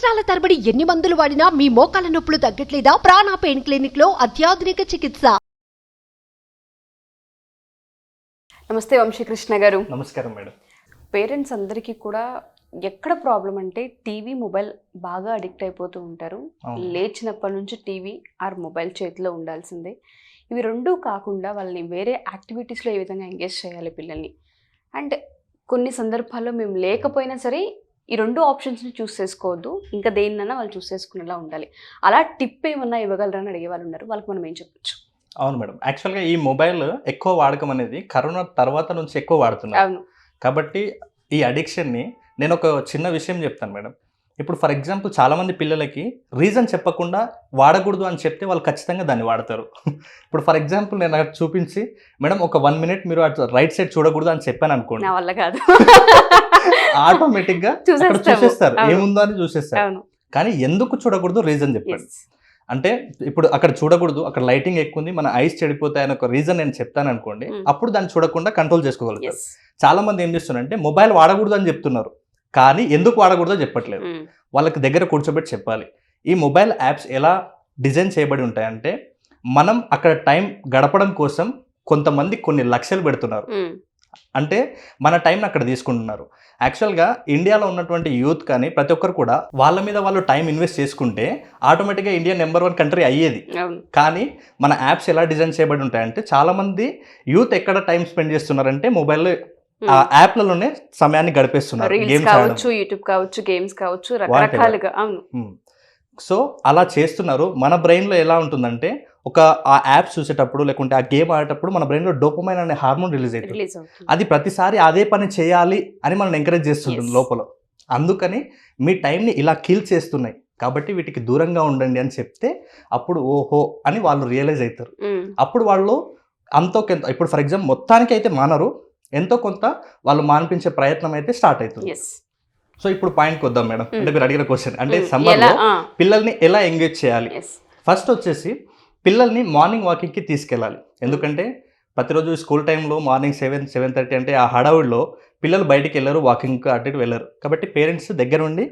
సంవత్సరాల తరబడి ఎన్ని మందులు వాడినా మీ మోకాల నొప్పులు తగ్గట్లేదా? ప్రాణ పెయిన్ క్లినిక్ లో అత్యాధునిక చికిత్స. నమస్తే వంశీకృష్ణ గారు. నమస్కారం మేడం. పేరెంట్స్ అందరికీ కూడా ఎక్కడ ప్రాబ్లం అంటే టీవీ మొబైల్ బాగా అడిక్ట్ అయిపోతూ ఉంటారు. లేచినప్పటి నుంచి టీవీ ఆర్ మొబైల్ చేతిలో ఉండాల్సిందే. ఇవి రెండూ కాకుండా వాళ్ళని వేరే యాక్టివిటీస్లో ఏ విధంగా ఎంగేజ్ చేయాలి పిల్లల్ని. అండ్ కొన్ని సందర్భాల్లో మేము లేకపోయినా సరే ఈ రెండు ఆప్షన్స్ని చూస్ చేసుకోవద్దు, ఇంకా దేన్నైనా వాళ్ళు చూస్ చేసుకునేలా ఉండాలి. అలా టిప్ ఏమన్నా ఇవ్వగలరని అడిగే వాళ్ళు ఉన్నారు, వాళ్ళకి మనం ఏం చెప్పచ్చు? అవును మేడం, యాక్చువల్గా ఈ మొబైల్ ఎక్కువ వాడకం అనేది కరోనా తర్వాత నుంచి ఎక్కువ వాడుతున్నారు. అవును. కాబట్టి ఈ అడిక్షన్ని నేను ఒక చిన్న విషయం చెప్తాను మేడం. ఇప్పుడు ఫర్ ఎగ్జాంపుల్ చాలామంది పిల్లలకి రీజన్ చెప్పకుండా వాడకూడదు అని చెప్తే వాళ్ళు ఖచ్చితంగా దాన్ని వాడతారు. ఇప్పుడు ఫర్ ఎగ్జాంపుల్ నేను అక్కడ చూపించి మేడం ఒక 1 minute మీరు అటు రైట్ సైడ్ చూడకూడదు అని చెప్పాను అనుకోండి, నా వల్ల కాదు, ఆటోమేటిక్గా చూసేస్తారు, ఏముందో అని చూసేస్తారు. అవును. కానీ ఎందుకు చూడకూడదు రీజన్ చెప్పండి. అంటే ఇప్పుడు అక్కడ చూడకూడదు, అక్కడ లైటింగ్ ఎక్కువ ఉంది, మన ఐస్ చెడిపోతాయని ఒక రీజన్ నేను చెప్తాను అనుకోండి, అప్పుడు దాన్ని చూడకుండా కంట్రోల్ చేసుకోగలుగుతారు. చాలా మంది ఏం చేస్తున్నారంటే మొబైల్ వాడకూడదు అని చెప్తున్నారు, కానీ ఎందుకు వాడకూడదో చెప్పట్లేదు. వాళ్ళకి దగ్గర కూర్చోబెట్టి చెప్పాలి. ఈ మొబైల్ యాప్స్ ఎలా డిజైన్ చేయబడి ఉంటాయంటే మనం అక్కడ టైం గడపడం కోసం కొంతమంది కొన్ని లక్షలు పెడుతున్నారు, అంటే మన టైంని అక్కడ తీసుకుంటున్నారు. యాక్చువల్గా ఇండియాలో ఉన్నటువంటి యూత్ కానీ ప్రతి ఒక్కరు కూడా వాళ్ళ మీద వాళ్ళు టైం ఇన్వెస్ట్ చేసుకుంటే ఆటోమేటిక్గా ఇండియా నెంబర్ 1 కంట్రీ అయ్యేది. కానీ మన యాప్స్ ఎలా డిజైన్ చేయబడి ఉంటాయంటే చాలామంది యూత్ ఎక్కడ టైం స్పెండ్ చేస్తున్నారంటే మొబైల్లో ఆ యాప్లలోనే సమయాన్ని గడిపేస్తున్నారు. రీల్స్ కావచ్చు, యూట్యూబ్ కావచ్చు, గేమ్స్ కావచ్చు, రకరకాలుగా. అవును. సో అలా చేస్తున్నారు. మన బ్రెయిన్లో ఎలా ఉంటుందంటే ఒక ఆ యాప్స్ చూసేటప్పుడు లేకుంటే ఆ గేమ్ ఆడేటప్పుడు మన బ్రెయిన్లో డోపమైన్ అనే హార్మోన్ రిలీజ్ అవుతుంది. అది ప్రతిసారి అదే పని చేయాలి అని మనం ఎంకరేజ్ చేస్తుంటుంది లోపల. అందుకని మీ టైంని ఇలా కిల్ చేస్తున్నాయి కాబట్టి వీటికి దూరంగా ఉండండి అని చెప్తే అప్పుడు ఓహో అని వాళ్ళు రియలైజ్ అవుతారు. అప్పుడు వాళ్ళు అంతో కొంత, ఇప్పుడు ఫర్ ఎగ్జాంపుల్ మొత్తానికి అయితే మానరు, ఎంతో కొంత వాళ్ళు మాన్పించే ప్రయత్నం అయితే స్టార్ట్ అవుతుంది. సో ఇప్పుడు పాయింట్కి వద్దాం మేడం. అంటే మీరు అడిగిన క్వశ్చన్ అంటే సమ్మర్లో పిల్లల్ని ఎలా ఎంగేజ్ చేయాలి. ఫస్ట్ వచ్చేసి పిల్లల్ని మార్నింగ్ వాకింగ్కి తీసుకెళ్ళాలి. ఎందుకంటే ప్రతిరోజు స్కూల్ టైంలో మార్నింగ్ 7-7:30 అంటే ఆ హడావుడిలో పిల్లలు బయటికి వెళ్ళరు, వాకింగ్కి అటు ఇటు వెళ్ళరు. కాబట్టి పేరెంట్స్ దగ్గర ఉండి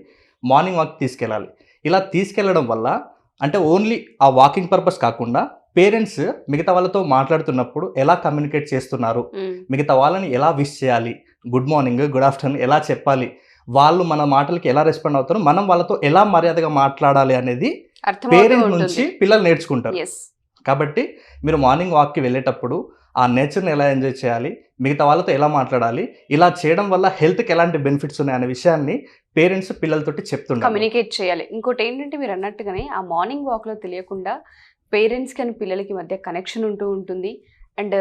మార్నింగ్ వాక్ తీసుకెళ్ళాలి. ఇలా తీసుకెళ్ళడం వల్ల అంటే ఓన్లీ ఆ వాకింగ్ పర్పస్ కాకుండా పేరెంట్స్ మిగతా వాళ్ళతో మాట్లాడుతున్నప్పుడు ఎలా కమ్యూనికేట్ చేస్తున్నారు, మిగతా వాళ్ళని ఎలా విష్ చేయాలి, గుడ్ మార్నింగ్, గుడ్ ఆఫ్టర్నూన్ ఎలా చెప్పాలి, వాళ్ళు మన మాటలకి ఎలా రెస్పాండ్ అవుతారు, మనం వాళ్ళతో ఎలా మర్యాదగా మాట్లాడాలి అనేది పేరెంట్ నుంచి పిల్లలు నేర్చుకుంటారు. కాబట్టి మీరు మార్నింగ్ వాక్కి వెళ్ళేటప్పుడు ఆ నేచర్ని ఎలా ఎంజాయ్ చేయాలి, మిగతా వాళ్ళతో ఎలా మాట్లాడాలి, ఇలా చేయడం వల్ల హెల్త్కి ఎలాంటి బెనిఫిట్స్ ఉన్నాయనే విషయాన్ని పేరెంట్స్ పిల్లలతోటి చెప్తుంటారు, కమ్యూనికేట్ చేయాలి. ఇంకోటి ఏంటంటే మీరు అన్నట్టుగానే ఆ మార్నింగ్ వాక్లో తెలియకుండా పేరెంట్స్ కానీ పిల్లలకి మధ్య కనెక్షన్ ఉంటూ ఉంటుంది. అండ్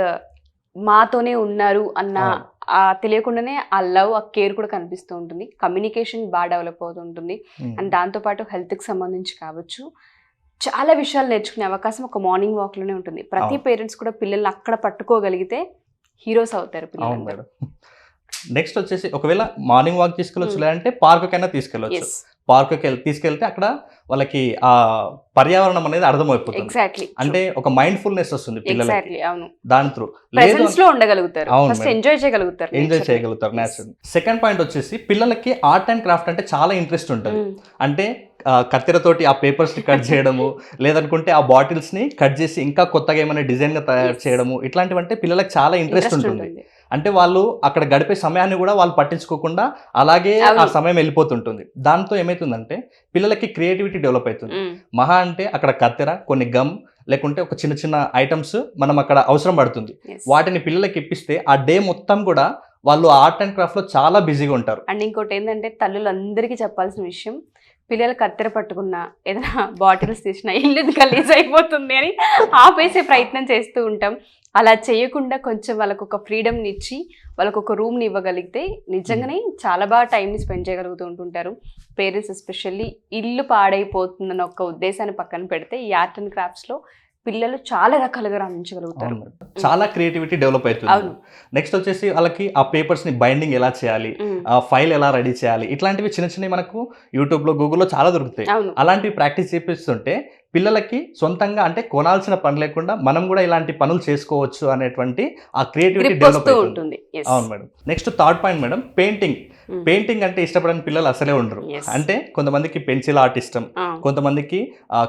మాతోనే ఉన్నారు అన్న తెలియకుండానే ఆ లవ్, ఆ కేర్ కూడా కనిపిస్తూ ఉంటుంది. కమ్యూనికేషన్ బాగా డెవలప్ అవుతూ ఉంటుంది. అండ్ దాంతోపాటు హెల్త్కి సంబంధించి కావచ్చు చాలా విషయాలు నేర్చుకునే అవకాశం ఒక మార్నింగ్ వాక్లోనే ఉంటుంది. ప్రతి పేరెంట్స్ కూడా పిల్లల్ని అక్కడ పట్టుకోగలిగితే హీరోస్ అవుతారు పిల్లలు. నెక్స్ట్ వచ్చేసి ఒకవేళ మార్నింగ్ వాక్ తీసుకెళ్ళొచ్చు, లేదంటే పార్క్కైనా తీసుకెళ్ళొచ్చు. పార్క్కి తీసుకెళ్తే అక్కడ వాళ్ళకి ఆ పర్యావరణం అనేది అర్థమైపోతుంది. అంటే ఒక మైండ్ఫుల్నెస్ వస్తుంది పిల్లలకి. దాని త్రూ ఎంజాయ్ చేయగలుగుతారు నేచురల్. సెకండ్ పాయింట్ వచ్చేసి పిల్లలకి ఆర్ట్ అండ్ క్రాఫ్ట్ అంటే చాలా ఇంట్రెస్ట్ ఉంటుంది. అంటే కత్తెరతోటి ఆ పేపర్స్ ని కట్ చేయడము, లేదనుకుంటే ఆ బాటిల్స్ ని కట్ చేసి ఇంకా కొత్తగా ఏమైనా డిజైన్ గా తయారు చేయడము, ఇట్లాంటివంటే పిల్లలకి చాలా ఇంట్రెస్ట్ ఉంటుంది. అంటే వాళ్ళు అక్కడ గడిపే సమయాన్ని కూడా వాళ్ళు పట్టించుకోకుండా అలాగే ఆ సమయం వెళ్ళిపోతుంటుంది. దాంతో ఏమైతుందంటే పిల్లలకి క్రియేటివిటీ డెవలప్ అవుతుంది. మహా అంటే అక్కడ కత్తెర, కొన్ని గమ్, లేకుంటే ఒక చిన్న చిన్న ఐటమ్స్ మనం అక్కడ అవసరం పడుతుంది. వాటిని పిల్లలకి ఇప్పిస్తే ఆ డే మొత్తం కూడా వాళ్ళు ఆర్ట్ అండ్ క్రాఫ్ట్ లో చాలా బిజీగా ఉంటారు. అండ్ ఇంకోటి ఏంటంటే తల్లులందరికీ చెప్పాల్సిన విషయం, పిల్లలు కత్తెర పట్టుకున్నా ఏదైనా బాటిల్స్ తీసినా ఇల్లు గలీజ్ అయిపోతుంది అని ఆపేసే ప్రయత్నం చేస్తూ ఉంటాం. అలా చేయకుండా కొంచెం వాళ్ళకు ఒక ఫ్రీడమ్ని ఇచ్చి వాళ్ళకు ఒక రూమ్ని ఇవ్వగలిగితే నిజంగానే చాలా బాగా టైంని స్పెండ్ చేయగలుగుతూ ఉంటుంటారు పేరెంట్స్. ఎస్పెషల్లీ ఇల్లు పాడైపోతుందన్న ఒక ఉద్దేశాన్ని పక్కన పెడితే ఈ ఆర్ట్ అండ్ క్రాఫ్ట్స్లో పిల్లలు చాలా రకాలుగా రాణించగలుగుతారు. చాలా క్రియేటివిటీ డెవలప్ అవుతుంది. నెక్స్ట్ వచ్చేసి వాళ్ళకి ఆ పేపర్స్ ని బైండింగ్ ఎలా చేయాలి, ఆ ఫైల్ ఎలా రెడీ చేయాలి, ఇట్లాంటివి చిన్న చిన్నవి మనకు యూట్యూబ్ లో, గూగుల్లో చాలా దొరుకుతాయి. అలాంటివి ప్రాక్టీస్ చేపిస్తుంటే పిల్లలకి సొంతంగా అంటే కొనాల్సిన పని లేకుండా మనం కూడా ఇలాంటి పనులు చేసుకోవచ్చు అనేటువంటి ఆ క్రియేటివిటీ డెవలప్ అవుతుంది. అవును madam. Next third point madam, painting. Painting అంటే ఇష్టపడని పిల్లలు అసలే ఉండరు. అంటే కొంతమందికి పెన్సిల్ ఆర్ట్ ఇష్టం, కొంతమందికి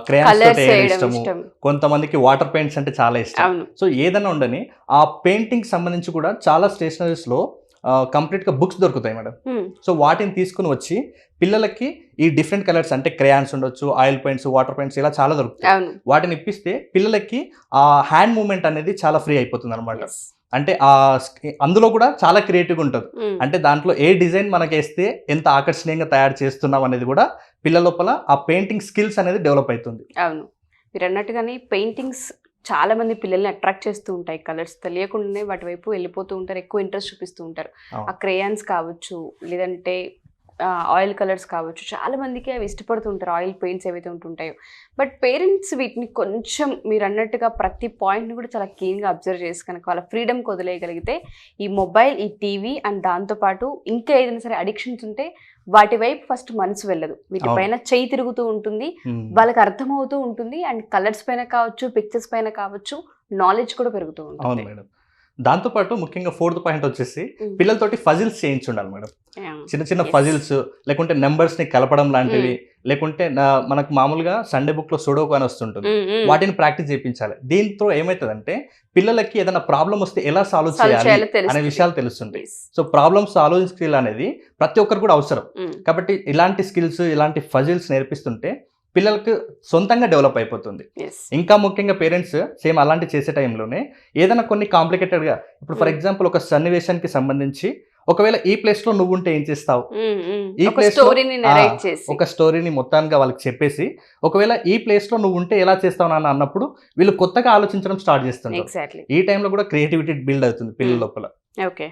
క్రేయాన్స్ తోటి వేయడం ఇష్టము, కొంతమందికి వాటర్ పెయింట్స్ అంటే చాలా ఇష్టం. సో ఏదైనా ఉండని ఆ పెయింటింగ్ సంబంధించి కూడా చాలా స్టేషనరీస్ లో కంప్లీట్ గా బుక్స్ దొరుకుతాయి మేడం. సో వాటిని తీసుకుని వచ్చి పిల్లలకి ఈ డిఫరెంట్ కలర్స్ అంటే క్రేయాన్స్ ఉండొచ్చు, ఆయిల్ పెయింట్స్, వాటర్ పెయింట్స్ ఇలా చాలా దొరుకుతాయి. వాటిని ఇప్పిస్తే పిల్లలకి ఆ హ్యాండ్ మూవ్మెంట్ అనేది చాలా ఫ్రీ అయిపోతుంది అనమాట. అంటే అందులో కూడా చాలా క్రియేటివ్గా ఉంటుంది. అంటే దాంట్లో ఏ డిజైన్ మనకి వేస్తే ఎంత ఆకర్షణీయంగా తయారు చేస్తున్నాం అనేది కూడా పిల్లల లోపల ఆ పెయింటింగ్ స్కిల్స్ అనేది డెవలప్ అవుతుంది. అవును, మీరు అన్నట్టుగానే పెయింటింగ్స్ చాలా మంది పిల్లల్ని అట్రాక్ట్ చేస్తూ ఉంటాయి. కలర్స్ తెలియకుండానే వాటి వైపు వెళ్ళిపోతూ ఉంటారు, ఎక్కువ ఇంట్రెస్ట్ చూపిస్తూ ఉంటారు. ఆ క్రేయాన్స్ కావచ్చు, లేదంటే ఆయిల్ కలర్స్ కావచ్చు, చాలా మందికి అవి ఇష్టపడుతుంటారు, ఆయిల్ పెయింట్స్ ఏవైతే ఉంటుంటాయో. బట్ పేరెంట్స్ వీటిని కొంచెం మీరు అన్నట్టుగా ప్రతి పాయింట్ని కూడా చాలా క్లీన్గా అబ్జర్వ్ చేసి కనుక వాళ్ళ ఫ్రీడమ్కి వదిలేయగలిగితే ఈ మొబైల్, ఈ టీవీ అండ్ దాంతోపాటు ఇంకా ఏదైనా సరే అడిక్షన్స్ ఉంటే వాటి వైపు ఫస్ట్ మనసు వెళ్ళదు, వీటిపైన చేయి తిరుగుతూ ఉంటుంది, వాళ్ళకి అర్థమవుతూ ఉంటుంది. అండ్ కలర్స్ పైన కావచ్చు, పిక్చర్స్ పైన కావచ్చు, నాలెడ్జ్ కూడా పెరుగుతూ ఉంటుంది. దాంతోపాటు ముఖ్యంగా 4th పాయింట్ వచ్చేసి పిల్లలతోటి ఫజిల్స్ చేయించుండాలి మేడం. చిన్న చిన్న ఫజిల్స్ లేకుంటే నెంబర్స్ ని కలపడం లాంటివి, లేకుంటే మనకు మామూలుగా సండే బుక్ లో సుడోకు అని వస్తుంటుంది, వాటిని ప్రాక్టీస్ చేయించాలి. దీంతో ఏమవుతుందంటే పిల్లలకి ఏదైనా ప్రాబ్లం వస్తే ఎలా సాల్వ్ చేయాలి అనే విషయాలు తెలుస్తుంటాయి. సో ప్రాబ్లమ్ సాల్వింగ్ స్కిల్ అనేది ప్రతి ఒక్కరు కూడా అవసరం. కాబట్టి ఇలాంటి స్కిల్స్, ఇలాంటి ఫజిల్స్ నేర్పిస్తుంటే పిల్లలకు సొంతంగా డెవలప్ అయిపోతుంది. ఇంకా ముఖ్యంగా పేరెంట్స్ సేమ్ అలాంటి చేసే టైంలోనే ఏదైనా కొన్ని కాంప్లికేటెడ్గా, ఇప్పుడు ఫర్ ఎగ్జాంపుల్ ఒక సన్నివేశానికి సంబంధించి ఒకవేళ ఈ ప్లేస్ లో నువ్వు ఉంటే ఏం చేస్తావు, ఈ ప్లేస్ లో ఒక స్టోరీని మొత్తానికి వాళ్ళకి చెప్పేసి ఒకవేళ ఈ ప్లేస్ లో నువ్వు ఉంటే ఎలా చేస్తావు నాన్న అన్నప్పుడు వీళ్ళు కొత్తగా ఆలోచించడం స్టార్ట్ చేస్తున్నారు. ఈ టైంలో కూడా క్రియేటివిటీ బిల్డ్ అవుతుంది పిల్లల లోపల. ఓకే,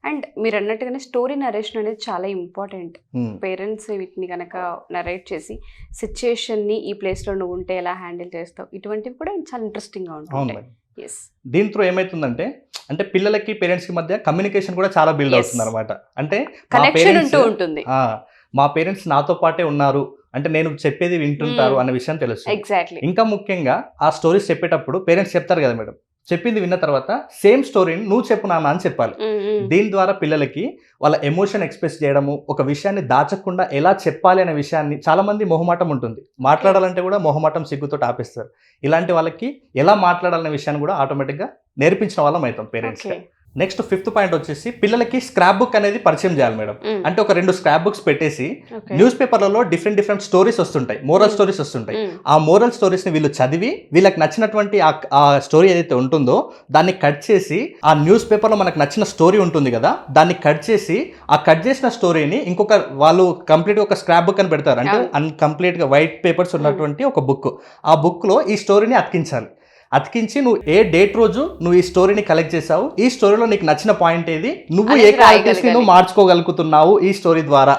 అండ్ మీరు అన్నట్టుగానే స్టోరీ నరేషన్ అనేది చాలా ఇంపార్టెంట్. పేరెంట్స్ వీటిని కనుక నరేట్ చేసి సిచ్యుయేషన్ని ఈ ప్లేస్లో నువ్వు ఉంటే ఎలా హ్యాండిల్ చేస్తావు, ఇటువంటివి కూడా చాలా ఇంట్రెస్టింగ్గా ఉంటుంది. దీంతో ఏమైతుందంటే అంటే పిల్లలకి పేరెంట్స్ కి మధ్య కమ్యూనికేషన్ కూడా చాలా బిల్డ్ అవుతుంది అనమాట. అంటే కనెక్షన్ ఉంటూ ఉంటుంది. మా పేరెంట్స్ నాతో పాటే ఉన్నారు అంటే నేను చెప్పేది వింటుంటారు అనే విషయం తెలుస్తుంది. ఎగ్జాక్ట్లీ. ఇంకా ముఖ్యంగా ఆ స్టోరీస్ చెప్పేటప్పుడు పేరెంట్స్ చెప్తారు కదా మేడం, చెప్పింది విన్న తర్వాత సేమ్ స్టోరీని నువ్వు చెప్పు నాన్న అని చెప్పాలి. దీని ద్వారా పిల్లలకి వాళ్ళ ఎమోషన్ ఎక్స్ప్రెస్ చేయడము, ఒక విషయాన్ని దాచకుండా ఎలా చెప్పాలి అనే విషయాన్ని, చాలా మంది మొహమాటం ఉంటుంది, మాట్లాడాలంటే కూడా మొహమాటం సిగ్గుతో ఆపేస్తారు. ఇలాంటి వాళ్ళకి ఎలా మాట్లాడాలనే విషయాన్ని కూడా ఆటోమేటిక్గా నేర్పించిన వాళ్ళం అవుతాం పేరెంట్స్. నెక్స్ట్ 5th పాయింట్ వచ్చేసి పిల్లలకి స్క్రాప్ బుక్ అనేది పరిచయం చేయాలి మేడం. అంటే ఒక 2 స్క్రాప్ బుక్స్ పెట్టేసి న్యూస్ పేపర్లలో డిఫరెంట్ స్టోరీస్ వస్తుంటాయి, మోరల్ స్టోరీస్ వస్తుంటాయి. ఆ మోరల్ స్టోరీస్ ని వీళ్ళు చదివి వీళ్ళకి నచ్చినటువంటి ఆ స్టోరీ ఏదైతే ఉంటుందో దాన్ని కట్ చేసి, ఆ న్యూస్ పేపర్ లో మనకు నచ్చిన స్టోరీ ఉంటుంది కదా దాన్ని కట్ చేసి, ఆ కట్ చేసిన స్టోరీని ఇంకొక వాళ్ళు కంప్లీట్ ఒక స్క్రాప్ బుక్ అని పెడతారు. అంటే అన్కంప్లీట్ గా వైట్ పేపర్స్ ఉన్నటువంటి ఒక బుక్, ఆ బుక్ లో ఈ స్టోరీని అతికించాలి. అతికించి నువ్వు ఏ డేట్ రోజు నువ్వు ఈ స్టోరీని కలెక్ట్ చేసావు, ఈ స్టోరీలో నీకు నచ్చిన పాయింట్ ఏది, నువ్వు ఏ క్యారెక్టర్స్ ని నువ్వు మార్చుకోగలుగుతున్నావు ఈ స్టోరీ ద్వారా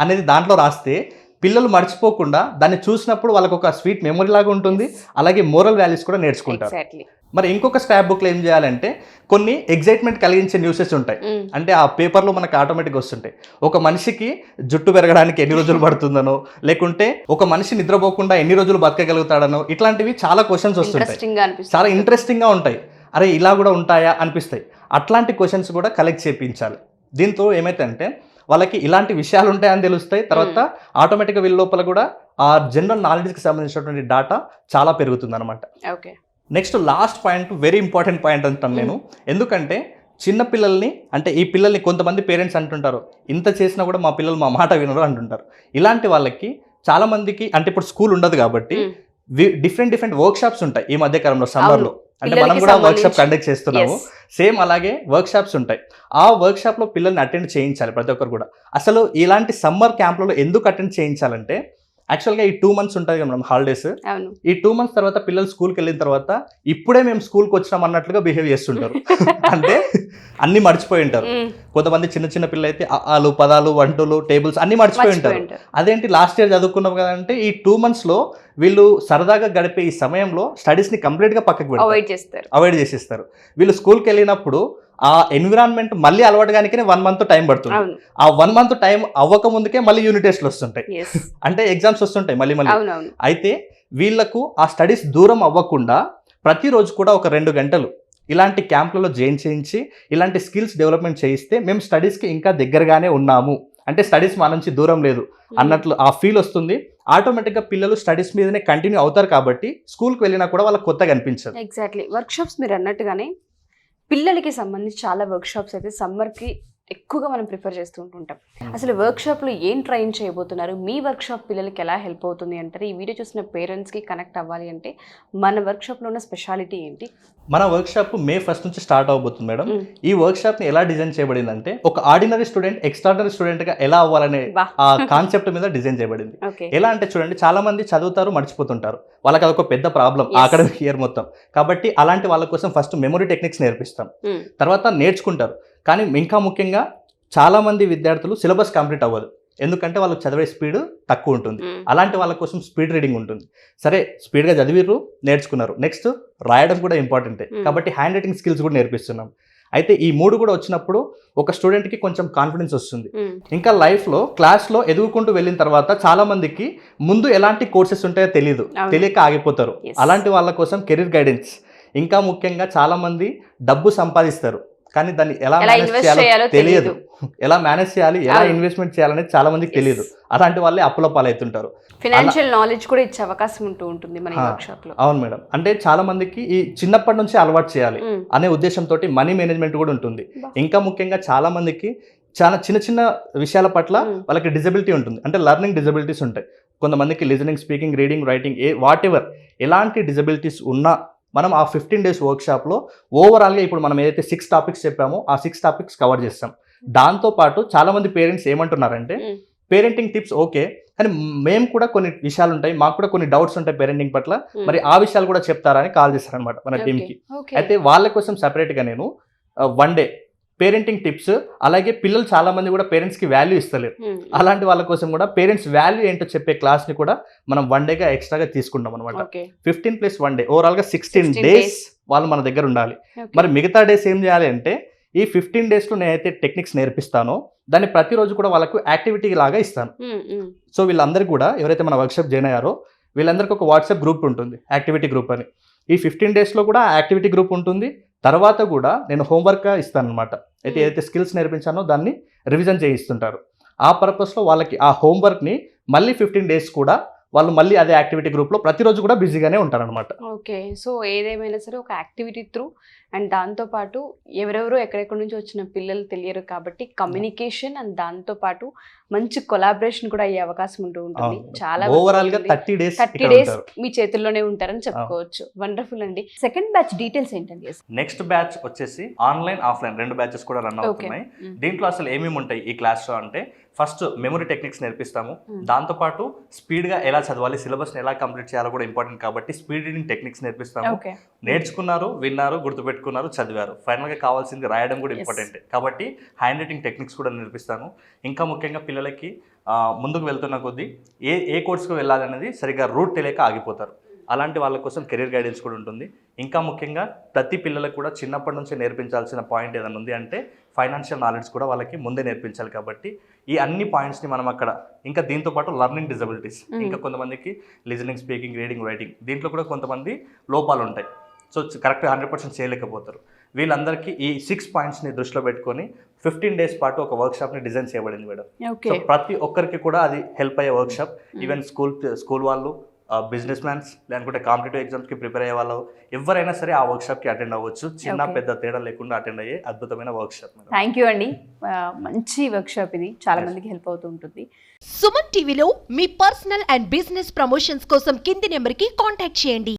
అనేది దాంట్లో రాస్తే పిల్లలు మర్చిపోకుండా దాన్ని చూసినప్పుడు వాళ్ళకి ఒక స్వీట్ మెమొరీ లాగా ఉంటుంది, అలాగే మోరల్ వాల్యూస్ కూడా నేర్చుకుంటారు. మరి ఇంకొక స్క్రాప్ బుక్ లో ఏం చేయాలంటే కొన్ని ఎగ్జైట్మెంట్ కలిగించే న్యూసెస్ ఉంటాయి. అంటే ఆ పేపర్లో మనకు ఆటోమేటిక్గా వస్తుంటాయి. ఒక మనిషికి జుట్టు పెరగడానికి ఎన్ని రోజులు పడుతుందనో, లేకుంటే ఒక మనిషి నిద్రపోకుండా ఎన్ని రోజులు బతకగలుగుతాడనో, ఇట్లాంటివి చాలా క్వశ్చన్స్ వస్తుంటాయి, చాలా ఇంట్రెస్టింగ్ గా ఉంటాయి. అరే ఇలా కూడా ఉంటాయా అనిపిస్తాయి. అట్లాంటి క్వశ్చన్స్ కూడా కలెక్ట్ చేయించాలి. దీంతో ఏమైతే వాళ్ళకి ఇలాంటి విషయాలు ఉంటాయని తెలుస్తాయి. తర్వాత ఆటోమేటిక్గా వీళ్ళ లోపల కూడా ఆ జనరల్ నాలెడ్జ్కి సంబంధించినటువంటి డాటా చాలా పెరుగుతుంది అనమాట. Next last point, very important point అంటాను నేను. ఎందుకంటే చిన్న పిల్లల్ని, అంటే ఈ పిల్లల్ని కొంతమంది పేరెంట్స్ అంటుంటారు ఇంత చేసినా కూడా మా పిల్లలు మా మాట వినరు అంటుంటారు. ఇలాంటి వాళ్ళకి చాలా మందికి, అంటే ఇప్పుడు స్కూల్ ఉండదు కాబట్టి డిఫరెంట్ వర్క్ షాప్స్ ఉంటాయి ఈ మధ్య కాలంలో సమ్మర్లో. అంటే మనం కూడా వర్క్ షాప్ కండక్ట్ చేస్తున్నాము, సేమ్ అలాగే వర్క్ షాప్స్ ఉంటాయి. ఆ వర్క్ షాప్ లో పిల్లల్ని అటెండ్ చేయించాలి ప్రతి ఒక్కరు కూడా. అసలు ఇలాంటి సమ్మర్ క్యాంప్లలో ఎందుకు అటెండ్ చేయించాలంటే యాక్చువల్గా ఈ 2 months ఉంటుంది కదా మనం హాలిడేస్, ఈ 2 months తర్వాత పిల్లలు స్కూల్కి వెళ్ళిన తర్వాత ఇప్పుడే మేము స్కూల్కి వచ్చినాం అన్నట్లుగా బిహేవ్ చేస్తుంటారు. అంటే అన్ని మర్చిపోయి ఉంటారు. కొంతమంది చిన్న పిల్లలు అయితే ఆలు, పదాలు, వంటలు, టేబుల్స్ అన్ని మర్చిపోయి ఉంటారు. అదేంటి లాస్ట్ ఇయర్ చదువుకున్నాం కదంటే ఈ 2 months లో వీళ్ళు సరదాగా గడిపే ఈ సమయంలో స్టడీస్ ని కంప్లీట్ గా పక్కకు అవాయిడ్ చేసేస్తారు. వీళ్ళు స్కూల్కి వెళ్ళినప్పుడు ఆ ఎన్విరాన్మెంట్ మళ్ళీ అలవాటు కానీ 1 month టైం పడుతుంది. ఆ 1 month టైం అవ్వక ముందుకే మళ్ళీ యూనిట్ టెస్ట్లు వస్తుంటాయి, అంటే ఎగ్జామ్స్ వస్తుంటాయి మళ్ళీ. అయితే వీళ్ళకు ఆ స్టడీస్ దూరం అవ్వకుండా ప్రతిరోజు కూడా ఒక 2 గంటలు ఇలాంటి క్యాంపులలో జాయిన్ చేయించి ఇలాంటి స్కిల్స్ డెవలప్మెంట్ చేయిస్తే మేము స్టడీస్కి ఇంకా దగ్గరగానే ఉన్నాము అంటే స్టడీస్ మన నుంచి దూరం లేదు అన్నట్లు ఆ ఫీల్ వస్తుంది. ఆటోమేటిక్గా పిల్లలు స్టడీస్ మీదనే కంటిన్యూ అవుతారు కాబట్టి స్కూల్కి వెళ్ళినా కూడా వాళ్ళకి కొత్తగా అనిపించదు. ఎగ్జాక్ట్లీ. వర్క్ షాప్స్ మీరు అన్నట్టుగానే పిల్లలకి సంబంధించి చాలా వర్క్ షాప్స్ అయితే సమ్మర్కి ఎక్కువగా మనం ప్రిఫర్ చేస్తూ ఉంటుంటాం. అసలు వర్క్ షాప్లో ఏం ట్రైన్ చేయబోతున్నారు, మీ వర్క్ షాప్ పిల్లలకి ఎలా హెల్ప్ అవుతుంది అంటారు? ఈ వీడియో చూసిన పేరెంట్స్కి కనెక్ట్ అవ్వాలి అంటే మన వర్క్ షాప్లో ఉన్న స్పెషాలిటీ ఏంటి? మన వర్క్ షాప్ మే 1 నుంచి స్టార్ట్ అవబోతుంది మేడం. ఈ వర్క్ షాప్ ని ఎలా డిజైన్ చేయబడింది అంటే ఒక ఆర్డినరీ స్టూడెంట్ ఎక్స్ట్రాడినరీ స్టూడెంట్ గా ఎలా అవ్వాలనే ఆ కాన్సెప్ట్ మీద డిజైన్ చేయబడింది. ఎలా అంటే చూడండి, చాలా మంది చదువుతారు మర్చిపోతుంటారు, వాళ్ళకి అదొక పెద్ద ప్రాబ్లం అకాడమిక్ ఇయర్ మొత్తం. కాబట్టి అలాంటి వాళ్ళ కోసం ఫస్ట్ మెమరీ టెక్నిక్స్ నేర్పిస్తాం, తర్వాత నేర్చుకుంటారు. కానీ ఇంకా ముఖ్యంగా చాలా మంది విద్యార్థులు సిలబస్ కంప్లీట్ అవ్వదు, ఎందుకంటే వాళ్ళకి చదివే స్పీడ్ తక్కువ ఉంటుంది. అలాంటి వాళ్ళ కోసం స్పీడ్ రీడింగ్ ఉంటుంది. సరే స్పీడ్గా చదివిర్రు, నేర్చుకున్నారు, నెక్స్ట్ రాయడం కూడా ఇంపార్టెంటే కాబట్టి హ్యాండ్ రైటింగ్ స్కిల్స్ కూడా నేర్పిస్తున్నాం. అయితే ఈ 3 కూడా వచ్చినప్పుడు ఒక స్టూడెంట్కి కొంచెం కాన్ఫిడెన్స్ వస్తుంది. ఇంకా లైఫ్లో క్లాస్లో ఎదుగుకుంటూ వెళ్ళిన తర్వాత చాలా మందికి ముందు ఎలాంటి కోర్సెస్ ఉంటాయో తెలియక ఆగిపోతారు. అలాంటి వాళ్ళ కోసం కెరీర్ గైడెన్స్, ఇంకా ముఖ్యంగా చాలా మంది డబ్బు సంపాదిస్తారు కానీ దాన్ని ఎలా మేనేజ్ చేయాలో తెలియదు, ఎలా మేనేజ్ చేయాలి, ఎలా ఇన్వెస్ట్మెంట్ చేయాలనేది చాలా మందికి తెలియదు. అలాంటి వాళ్ళే అప్పుల పాలవుతుంటారు. ఫైనాన్షియల్ నాలెడ్జ్ కూడా ఇచ్చే అవకాశం ఉంటుంది మన వర్క్ షాప్ లో. అవును మేడం, అంటే చాలా మందికి ఈ చిన్నప్పటి నుంచి అలవాటు చేయాలి అనే ఉద్దేశంతో మనీ మేనేజ్మెంట్ కూడా ఉంటుంది. ఇంకా ముఖ్యంగా చాలా మందికి చాలా చిన్న చిన్న విషయాల పట్ల వాళ్ళకి డిజబిలిటీ ఉంటుంది, అంటే లెర్నింగ్ డిజబిలిటీస్ ఉంటాయి. కొంతమందికి listening, speaking, reading, writing what ever ఎలాంటి డిజబిలిటీస్ ఉన్నా మనం ఆ 15 days వర్క్షాప్లో ఓవరాల్గా ఇప్పుడు మనం ఏదైతే 6 topics చెప్పామో ఆ 6 topics కవర్ చేస్తాం. దాంతోపాటు చాలా మంది పేరెంట్స్ ఏమంటున్నారంటే పేరెంటింగ్ టిప్స్ ఓకే, కానీ మేము కూడా కొన్ని విషయాలు ఉంటాయి, మాకు కూడా కొన్ని డౌట్స్ ఉంటాయి పేరెంటింగ్ పట్ల, మరి ఆ విషయాలు కూడా చెప్తారని కాల్ చేస్తారనమాట మన టీంకి. అయితే వాళ్ళ కోసం సపరేట్గా నేను 1 day పేరెంటింగ్ టిప్స్, అలాగే పిల్లలు చాలా మంది కూడా పేరెంట్స్కి వాల్యూ ఇస్తలేరు, అలాంటి వాళ్ళ కోసం కూడా పేరెంట్స్ వాల్యూ ఏంటో చెప్పే క్లాస్ని కూడా మనం 1 day ఎక్స్ట్రాగా తీసుకుంటాం అనమాట. 15+1 day ఓవరాల్గా 16 days వాళ్ళు మన దగ్గర ఉండాలి. మరి మిగతా డేస్ ఏం చేయాలి అంటే ఈ 15 daysలో నేనైతే టెక్నిక్స్ నేర్పిస్తానో దాన్ని ప్రతిరోజు కూడా వాళ్ళకు యాక్టివిటీ లాగా ఇస్తాను. సో వీళ్ళందరికీ కూడా ఎవరైతే మన వర్క్షాప్ జాయిన్ అయ్యారో వీళ్ళందరికీ ఒక వాట్సాప్ గ్రూప్ ఉంటుంది, యాక్టివిటీ గ్రూప్ అని. ఈ 15 daysలో కూడా యాక్టివిటీ గ్రూప్ ఉంటుంది. తర్వాత కూడా నేను హోంవర్క్ ఇస్తాను అనమాట. అయితే ఏదైతే స్కిల్స్ నేర్పించానో దాన్ని రివిజన్ చేయిస్తుంటారు. ఆ పర్పస్లో వాళ్ళకి ఆ హోంవర్క్ని మళ్ళీ 15 days కూడా వాళ్ళు మళ్ళీ అదే యాక్టివిటీ గ్రూప్లో ప్రతిరోజు కూడా బిజీగానే ఉంటారనమాట. ఓకే, సో ఏదేమైనా సరే ఒక యాక్టివిటీ త్రూ అండ్ దాంతోపాటు ఎవరెవరో ఎక్కడెక్కడి నుంచి వచ్చిన పిల్లలు తెలియరు కాబట్టి కమ్యూనికేషన్ అండ్ దాంతోపాటు మంచి కొలాబరేషన్ కూడా అయ్యే అవకాశం ఉంటుంది. చాలా ఓవరాల్గా 30 days మీ చేతుల్లోనే ఉంటారని చెప్పుకోవచ్చు. వండర్ఫుల్ అండి. సెకండ్ బ్యాచ్ డీటెయిల్స్ ఏంటండి? నెక్స్ట్ బ్యాచ్ వచ్చేసి ఆన్లైన్, ఆఫ్లైన్ 2 batches కూడా రన్ అవుతున్నాయి. దీంట్లో అసలు ఏమేమి ఉంటాయి ఈ క్లాస్లో అంటే ఫస్ట్ మెమరీ టెక్నిక్స్ నేర్పిస్తాము, దాంతోపాటు స్పీడ్గా ఎలా చదవాలి, సిలబస్ని ఎలా కంప్లీట్ చేయాలో కూడా ఇంపార్టెంట్ కాబట్టి స్పీడ్ రీడింగ్ టెక్నిక్స్ నేర్పిస్తాము. నేర్చుకున్నారు, విన్నారు, గుర్తుపెట్టుకున్నారు, చదివారు, ఫైనల్గా కావాల్సింది రాయడం కూడా ఇంపార్టెంట్ కాబట్టి హ్యాండ్ రైటింగ్ టెక్నిక్స్ కూడా నేర్పిస్తాను. ఇంకా ముఖ్యంగా పిల్లలకి ముందుకు వెళ్తున్న కొద్దీ ఏ కోర్స్కి వెళ్ళాలనేది సరిగ్గా రూట్ తెలియక ఆగిపోతారు, అలాంటి వాళ్ళ కోసం కెరీర్ గైడెన్స్ కూడా ఉంటుంది. ఇంకా ముఖ్యంగా ప్రతి పిల్లలకు కూడా చిన్నప్పటి నుంచే నేర్పించాల్సిన పాయింట్ ఏదైనా ఉంది అంటే ఫైనాన్షియల్ నాలెడ్జ్ కూడా వాళ్ళకి ముందే నేర్పించాలి కాబట్టి ఈ అన్ని పాయింట్స్ని మనం అక్కడ, ఇంకా దీంతో పాటు లర్నింగ్ డిజబిలిటీస్, ఇంకా కొంతమందికి లిజనింగ్, స్పీకింగ్, రీడింగ్, రైటింగ్ దీంట్లో కూడా కొంతమంది లోపాలు ఉంటాయి, సో కరెక్ట్గా 100% చేయలేకపోతారు. వీళ్ళందరికీ ఈ 6 pointsని దృష్టిలో పెట్టుకొని 15 days పాటు ఒక వర్క్షాప్ని డిజైన్ చేయబడింది మేడం. సో ప్రతి ఒక్కరికి కూడా అది హెల్ప్ అయ్యే వర్క్షాప్. ఈవెన్ స్కూల్ వాళ్ళు, బిజినెస్ మ్యాన్స్, లేకుంటే కాంపిటేటివ్ ఎగ్జామ్స్కి ప్రిపేర్ అయ్యే వాళ్ళు ఎవరైనా సరే ఆ వర్క్షాప్కి అటెండ్ అవ్వచ్చు. చిన్న పెద్ద తేడా లేకుండా అటెండ్ అయ్యే అద్భుతమైన వర్క్షాప్. థ్యాంక్ యూ అండి, మంచి వర్క్షాప్ ఇది, చాలా మందికి హెల్ప్ అవుతూ ఉంటుంది. సుమన్ టీవీలో మీ పర్సనల్ అండ్ బిజినెస్ ప్రమోషన్స్ కోసం కింది నెంబర్కి కాంటాక్ట్ చేయండి.